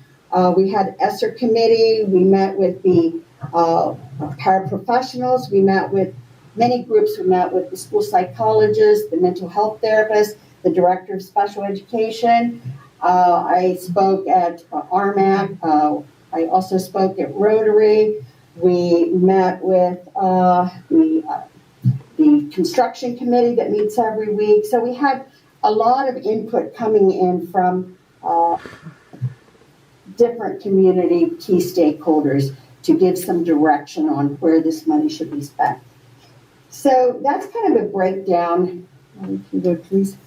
We had ESSER committee. We met with the paraprofessionals. We met with many groups. We met with the school psychologist, the mental health therapist, the director of special education. I spoke at RMAC. I also spoke at Rotary. We met with the construction committee that meets every week. So we had a lot of input coming in from different community key stakeholders to give some direction on where this money should be spent. So that's kind of a breakdown. If you go, please.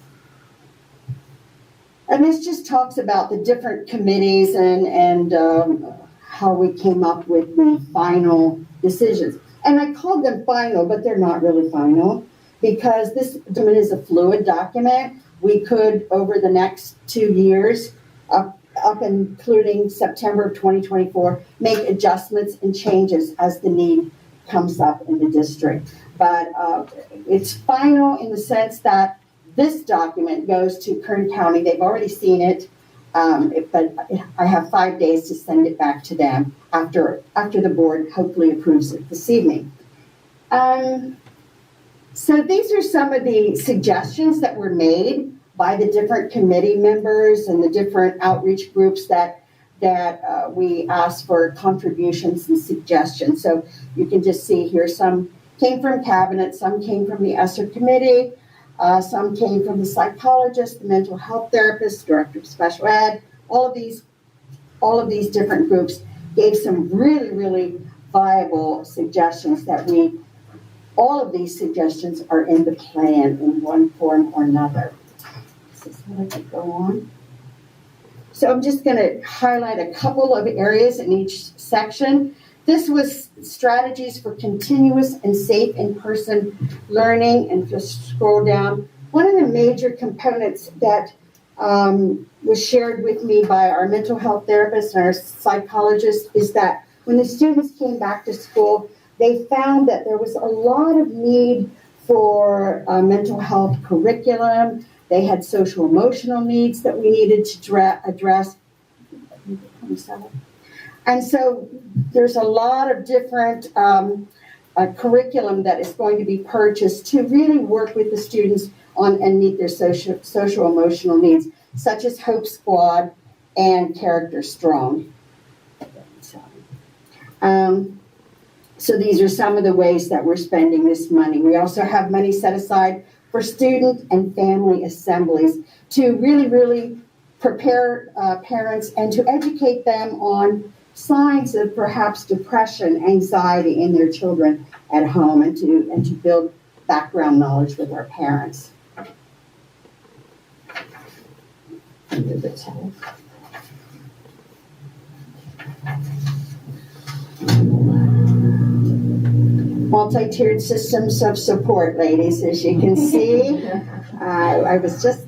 And this just talks about the different committees and how we came up with the final decisions. And I called them final, but they're not really final, because this document is a fluid document. We could, over the next 2 years, up including September of 2024, make adjustments and changes as the need comes up in the district. But it's final in the sense that this document goes to Kern County. They've already seen it, but I have 5 days to send it back to them after the board hopefully approves it this evening. So these are some of the suggestions that were made by the different committee members and the different outreach groups that we asked for contributions and suggestions. So you can just see here, some came from cabinet, some came from the ESSER committee, some came from the psychologist, the mental health therapist, director of special ed. All of these different groups gave some really, really viable suggestions all of these suggestions are in the plan in one form or another. This is what I could go on. So I'm just going to highlight a couple of areas in each section. This was strategies for continuous and safe in-person learning, and just scroll down. One of the major components that was shared with me by our mental health therapist and our psychologist is that when the students came back to school, they found that there was a lot of need for mental health curriculum. They had social emotional needs that we needed to address. And so there's a lot of different curriculum that is going to be purchased to really work with the students on and meet their social emotional needs, such as Hope Squad and Character Strong. So these are some of the ways that we're spending this money. We also have money set aside for student and family assemblies to really, really prepare parents and to educate them on signs of perhaps depression, anxiety in their children at home, and to build background knowledge with our parents. Multi-tiered systems of support, ladies, as you can see. I was just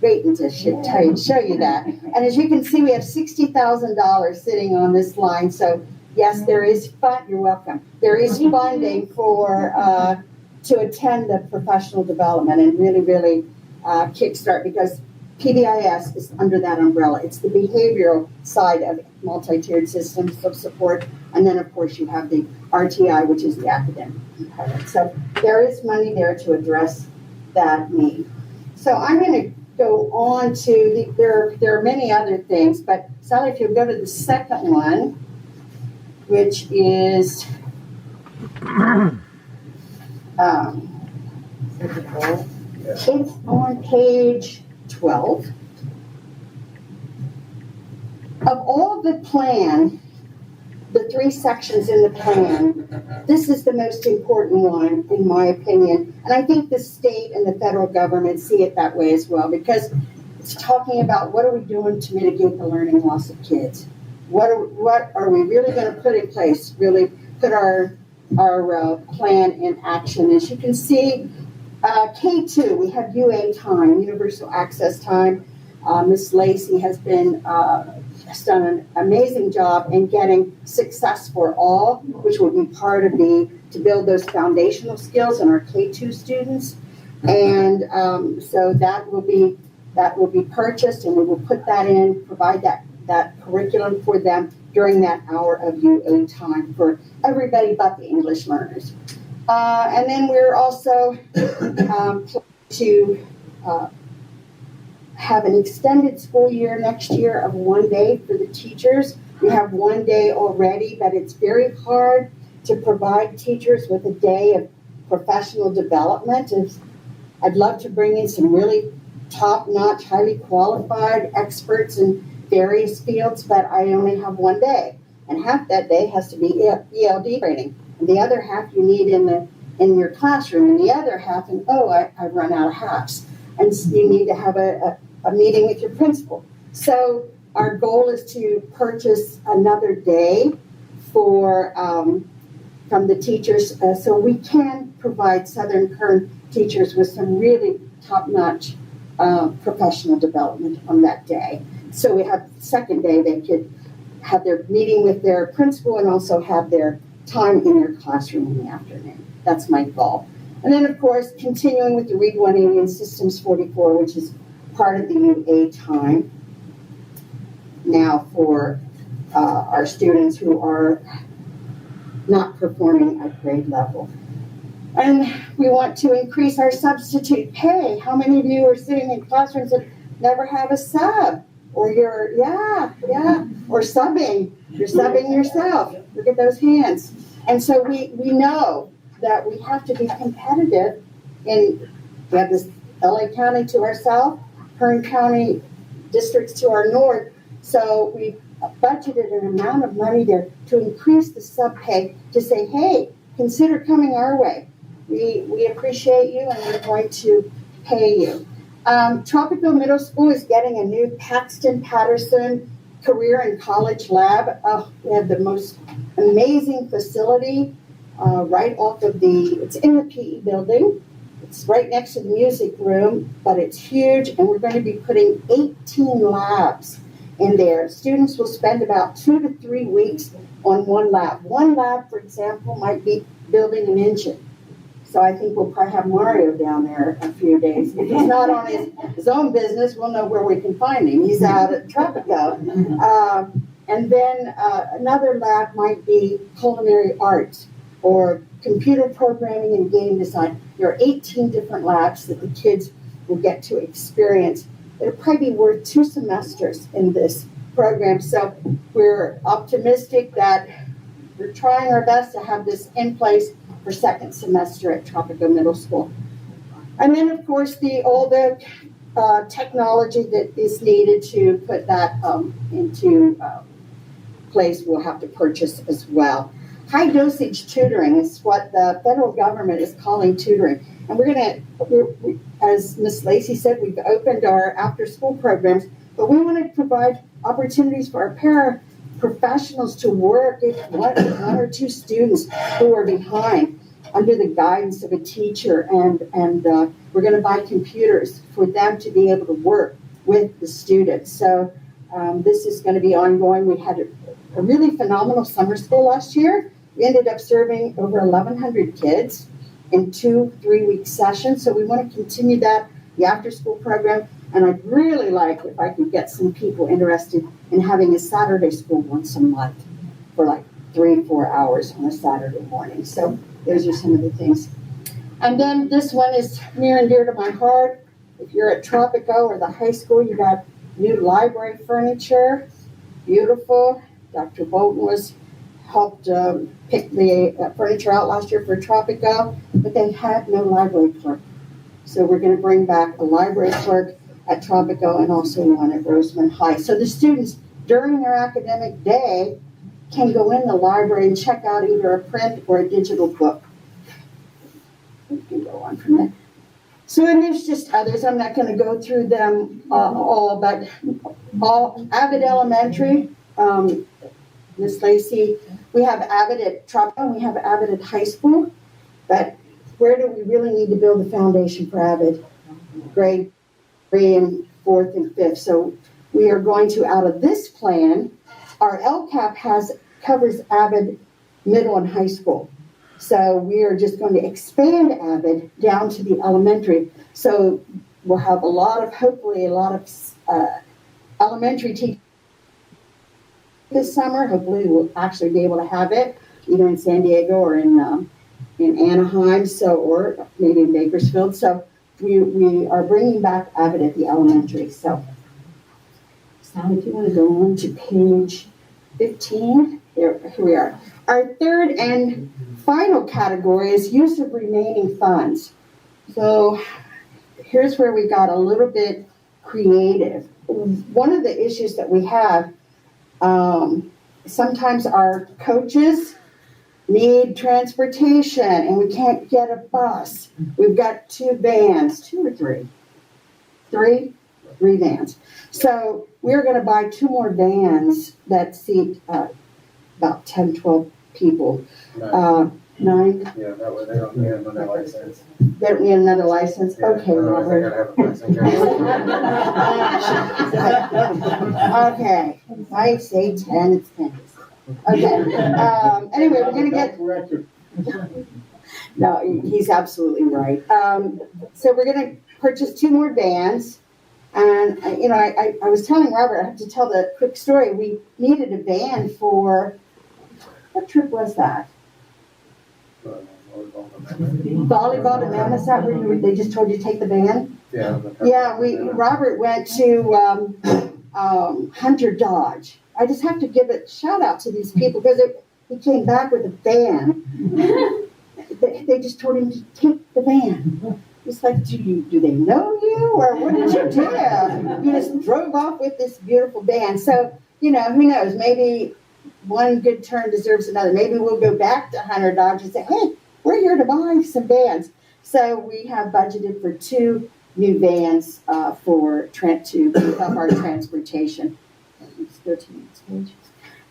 waiting to show you that. And as you can see, we have $60,000 sitting on this line. So yes, there is you're welcome. There is funding for to attend the professional development and really, really kickstart, because PBIS is under that umbrella. It's the behavioral side of multi-tiered systems of support. And then, of course, you have the RTI, which is the academic component. So there is money there to address that need. So I'm going to go on to, there are many other things, but Sally, if you'll go to the second one, which is it's on page 12. Of all the plan, the 3 sections in the plan, this is the most important one, in my opinion. And I think the state and the federal government see it that way as well, because it's talking about what are we doing to mitigate the learning loss of kids? What are we really going to put in place, really put our plan in action? As you can see, K2, we have UA time, Universal Access Time. Ms. Lacey has done an amazing job in getting Success for All, which will be part of to build those foundational skills in our K2 students. And so that will be purchased, and we will put that in, provide that curriculum for them during that hour of UA time for everybody but the English learners. And then we're also to have an extended school year next year of 1 day for the teachers. We have 1 day already, but it's very hard to provide teachers with a day of professional development. I'd love to bring in some really top-notch, highly qualified experts in various fields, but I only have 1 day. And half that day has to be ELD training. And the other half you need in your classroom, and the other half, I've run out of halves. And you need to have a meeting with your principal. So our goal is to purchase another day from the teachers, so we can provide Southern Kern teachers with some really top-notch professional development on that day. So we have the second day they could have their meeting with their principal and also have their time in their classroom in the afternoon. That's my goal. And then, of course, continuing with the Read 180 and Systems 44, which is part of the UA time now for our students who are not performing at grade level. And we want to increase our substitute pay. How many of you are sitting in classrooms that never have a sub? Or or subbing. You're subbing yourself. Look at those hands. And so we know that we have to be competitive we have this LA County to our south, Kern County districts to our north. So we budgeted an amount of money there to increase the sub pay to say, hey, consider coming our way. We appreciate you and we're going to pay you. Tropico Middle School is getting a new Paxton Patterson Career and College Lab. We have the most amazing facility right off of it's in the PE building. It's right next to the music room, but it's huge, and we're going to be putting 18 labs in there. Students will spend about 2 to 3 weeks on one lab. One lab, for example, might be building an engine. So I think we'll probably have Mario down there a few days. If he's not on his own business, we'll know where we can find him. He's out at Tropico. And then another lab might be culinary arts or computer programming and game design. There are 18 different labs that the kids will get to experience. It'll probably be worth 2 semesters in this program. So we're optimistic that we're trying our best to have this in place for second semester at Tropico Middle School. And then, of course, all the technology that is needed to put that into place we'll have to purchase as well. High dosage tutoring is what the federal government is calling tutoring. And we're as Ms. Lacey said, we've opened our after school programs, but we want to provide opportunities for our paraprofessionals to work with one or 2 students who are behind under the guidance of a teacher. And we're going to buy computers for them to be able to work with the students. So this is going to be ongoing. We had a really phenomenal summer school last year. We ended up serving over 1,100 kids in 2 3-week sessions. So we want to continue that, the after-school program. And I'd really like if I could get some people interested in having a Saturday school once a month for like 3 or 4 hours on a Saturday morning. So those are some of the things. And then this one is near and dear to my heart. If you're at Tropico or the high school, you got new library furniture. Beautiful. Dr. Bolton helped pick the furniture out last year for Tropico, but they had no library clerk. So we're going to bring back a library clerk at Tropico and also one at Rosamond High. So the students, during their academic day, can go in the library and check out either a print or a digital book. We can go on from there. So, and there's just others. I'm not going to go through them all, but Avid Elementary, Miss Lacey, we have Avid at Tropico, we have Avid at high school, but where do we really need to build the foundation for Avid? Grade 3 and 4th and 5th. So we are going to, out of this plan, our LCAP covers Avid middle and high school. So we are just going to expand Avid down to the elementary. So we'll have hopefully a lot of elementary teachers this summer. Hopefully we'll actually be able to have it either in San Diego or in Anaheim, or maybe in Bakersfield. So we are bringing back Avid at the elementary. So if you want to go on to page 15, here we are. Our third and final category is use of remaining funds. So here's where we got a little bit creative. One of the issues that we have, sometimes our coaches need transportation and we can't get a bus. We've got 2 vans, 2 or 3? 3 vans. So we're going to buy 2 more vans that seat about 10, 12 people. 9? Yeah, that way they don't need another license. They don't need another license? Yeah, okay, otherwise they Robert. gotta have a license. Okay, if I say 10, it's 10. Okay, anyway, we're going to get... No, he's absolutely right. So we're going to purchase 2 more vans. And, I was telling Robert, I have to tell the quick story. We needed a van for, what trip was that? Volleyball to Mammoth. Is that where they just told you to take the van? Yeah. Yeah, Robert went to Hunter Dodge. I just have to give a shout out to these people because he came back with a van. They just told him to take the van. It's like, do they know you or what did you do? You just drove off with this beautiful van. So, who knows? Maybe one good turn deserves another. Maybe we'll go back to Hunter Dodge and say, hey, we're here to buy some vans. So we have budgeted for 2 new vans to pick up our transportation. Let's go to the next page.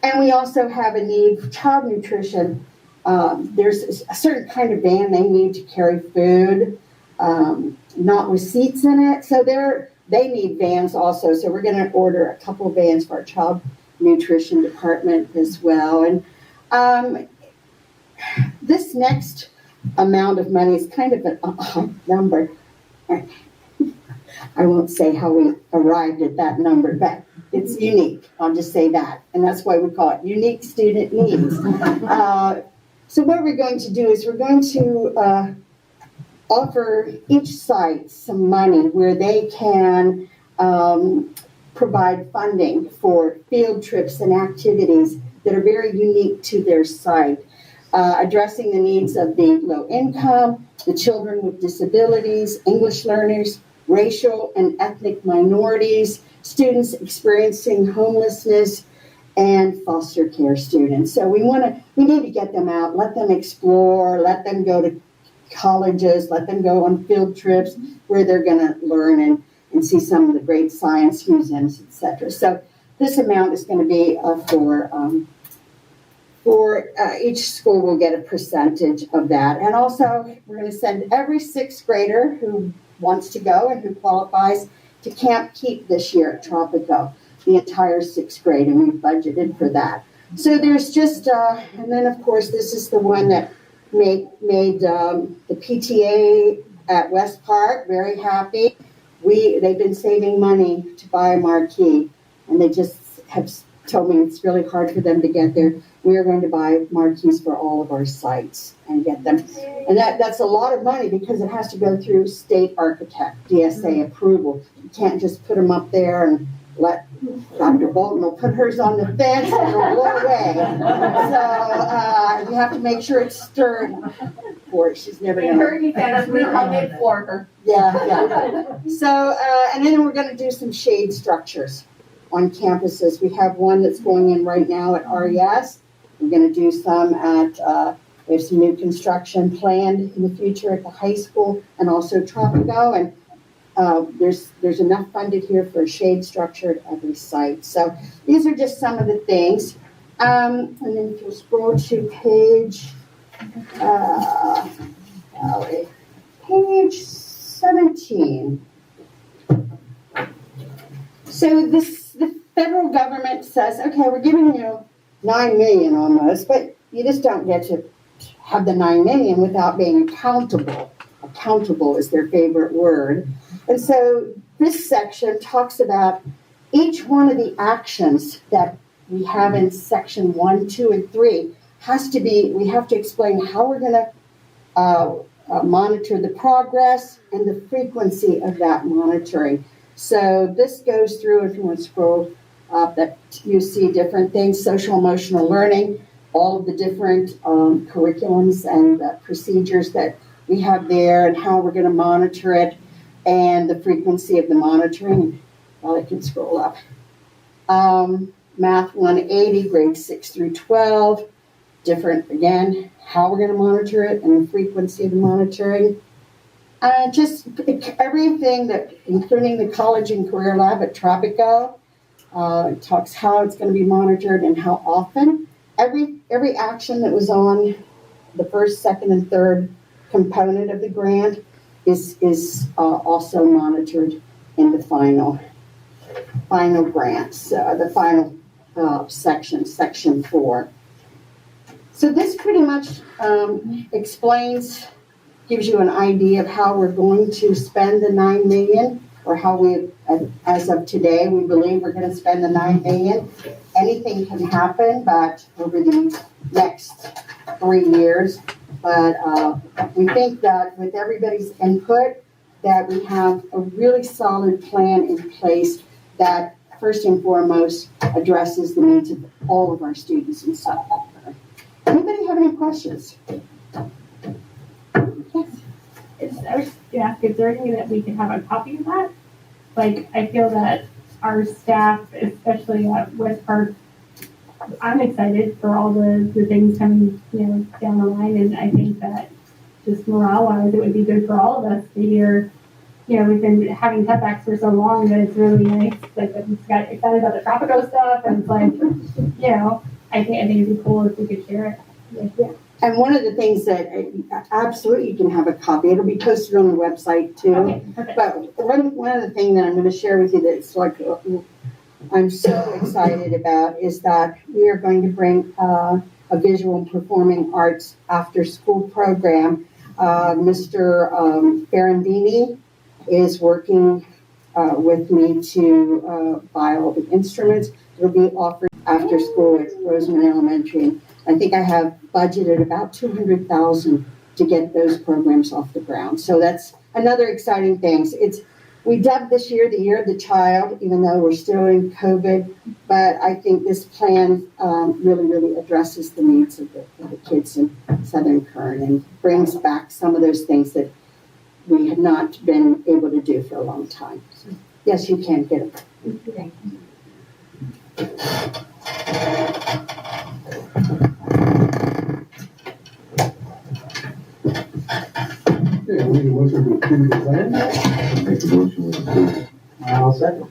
And we also have a need for child nutrition. There's a certain kind of van they need to carry food. not with seats in it. So they need vans also. So we're going to order a couple of vans for our child nutrition department as well. And this next amount of money is kind of an odd number. I won't say how we arrived at that number, but it's unique. I'll just say that. And that's why we call it unique student needs. So what we're going to do is we're going to offer each site some money where they can provide funding for field trips and activities that are very unique to their site, addressing the needs of the low income, the children with disabilities, English learners, racial and ethnic minorities, students experiencing homelessness, and foster care students. So we need to get them out, let them explore, let them go to colleges, let them go on field trips where they're going to learn and see some of the great science museums, etc. So this amount is going to be for each school will get a percentage of that. And also we're going to send every sixth grader who wants to go and who qualifies to Camp Keep this year at Tropico, the entire sixth grade, and we've budgeted for that. So there's just, and then of course this is the one that made the PTA at Westpark very happy. They've been saving money to buy a marquee, and they just have told me it's really hard for them to get there. We are going to buy marquees for all of our sites and get them. And that's a lot of money because it has to go through state architect, DSA approval. You can't just put them up there and let Dr. Bolton will put hers on the fence and it'll blow away. So you have to make sure it's sturdy. Or she's never going to. We hung it for her. Yeah. So, and then we're going to do some shade structures on campuses. We have one that's going in right now at RES. We're going to do some at, we have some new construction planned in the future at the high school and also Tropico. And there's enough funded here for a shade structure at every site. So these are just some of the things. And then if you'll scroll to page 17. So the federal government says, okay, we're giving you $9 million almost, but you just don't get to have the $9 million without being accountable. Accountable is their favorite word. And so this section talks about each one of the actions that we have in section 1, 2, and 3 we have to explain how we're going to monitor the progress and the frequency of that monitoring. So this goes through, if you want to scroll up, that you see different things, social emotional learning, all of the different curriculums and procedures that we have there and how we're going to monitor it and the frequency of the monitoring. Well, I can scroll up. Math 180, grades 6 through 12. Different, again, how we're going to monitor it and the frequency of the monitoring. Just everything that, including the college and career lab at Tropico, it talks how it's going to be monitored and how often. Every action that was on the first, second, and third component of the grant is also monitored in the final grants, the final section 4. So this pretty much gives you an idea of how we're going to spend the $9 million, or how we, as of today, we believe we're going to spend the $9 million. Anything can happen, but over the next 3 years. But we think that with everybody's input, that we have a really solid plan in place that first and foremost addresses the needs of all of our students in South Africa. Anybody have any questions? Yes. I was just going to ask, is there any way that we can have a copy of that? Like, I feel that our staff, especially at Westpark, I'm excited for all the things coming, down the line, and I think that just morale-wise, it would be good for all of us to hear, we've been having cutbacks for so long that it's really nice. Like, I just got excited about the Tropico stuff, and it's like, I think it'd be cool if we could share it. And one of the things that absolutely you can have a copy, it'll be posted on the website too. Okay, perfect. But one of the things that I'm going to share with you that's like, I'm so excited about is that we are going to bring a visual and performing arts after school program. Mr. Ferrandini is working with me to buy all the instruments. It'll be offered after school at Rosamond Elementary. I think I have budgeted about $200,000 to get those programs off the ground. So that's another exciting thing. We dubbed this year the Year of the Child, even though we're still in COVID. But I think this plan really addresses the needs of the kids in Southern Kern and brings back some of those things that we have not been able to do for a long time. So, yes, you can get it. Okay, we need a motion to approve the plan. Make a motion to approve. I'll second.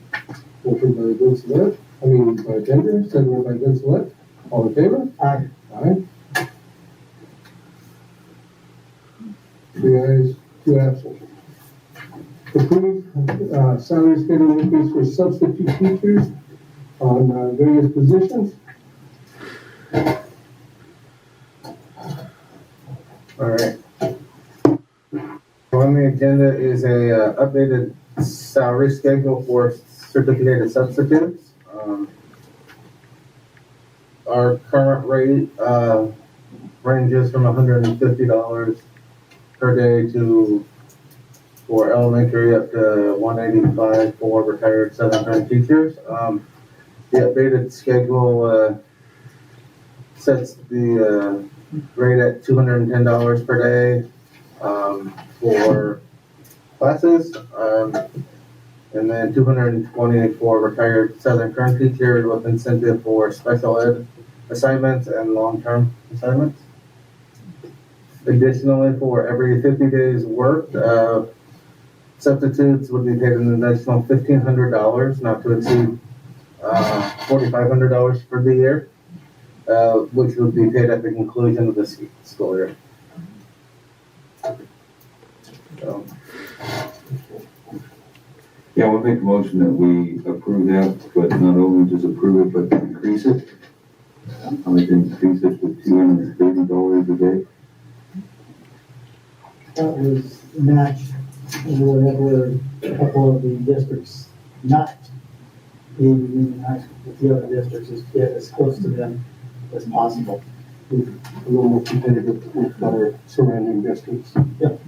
Motion by Vince Lett, by Gender, seconded by Vince Lett. All in favor? Aye. Aye. 3 ayes, 2 absent. Approve salary schedule increase for substitute teachers on various positions. All right. On the agenda is a updated salary schedule for certificated substitutes. Our current rate ranges from $150 per day for elementary up to $185 for retired Southern Kern teachers. The updated schedule sets the rate at $210 per day for classes, and then $220 for retired Southern Kern teachers with incentive for special ed assignments and long-term assignments. Additionally, for every 50 days worked, substitutes would be paid an additional $1,500, not to exceed $4,500 for the year, which would be paid at the conclusion of the school year. So. Yeah, we'll make a motion that we approve that, but not only just approve it, but increase it. I'll make an increase it to $230 a day. That was matched whatever a couple of the districts not being unionized with the other districts is get as close to them as possible. A little more competitive with our surrounding districts. Yep.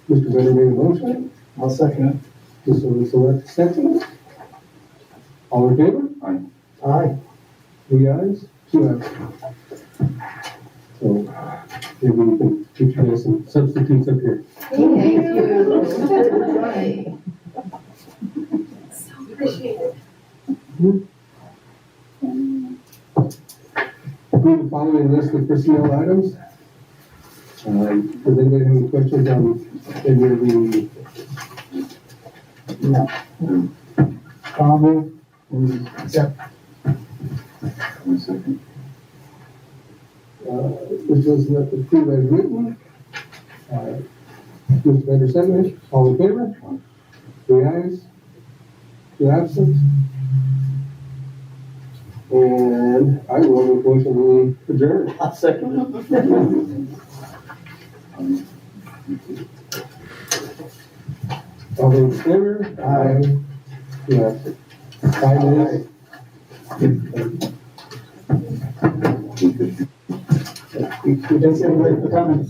Mr. Vedder made a motion. I'll second Mr. Select second. All in favor? it. Aye. 3 ayes, 2 absent. So maybe we can teach you guys some substitutes up here. Thank you. So appreciated. Approve the following list of personnel items. Does anybody have any questions on any of the? No. Comment? We accept. 1 second. Which was approved as written. Mr. Vedder seconded. All in favor? 3 ayes, 2 absent. And I will make a motion to adjourn. I'll second All those in favor? Aye. 2 absent. 5 minutes. Thanks everybody for coming.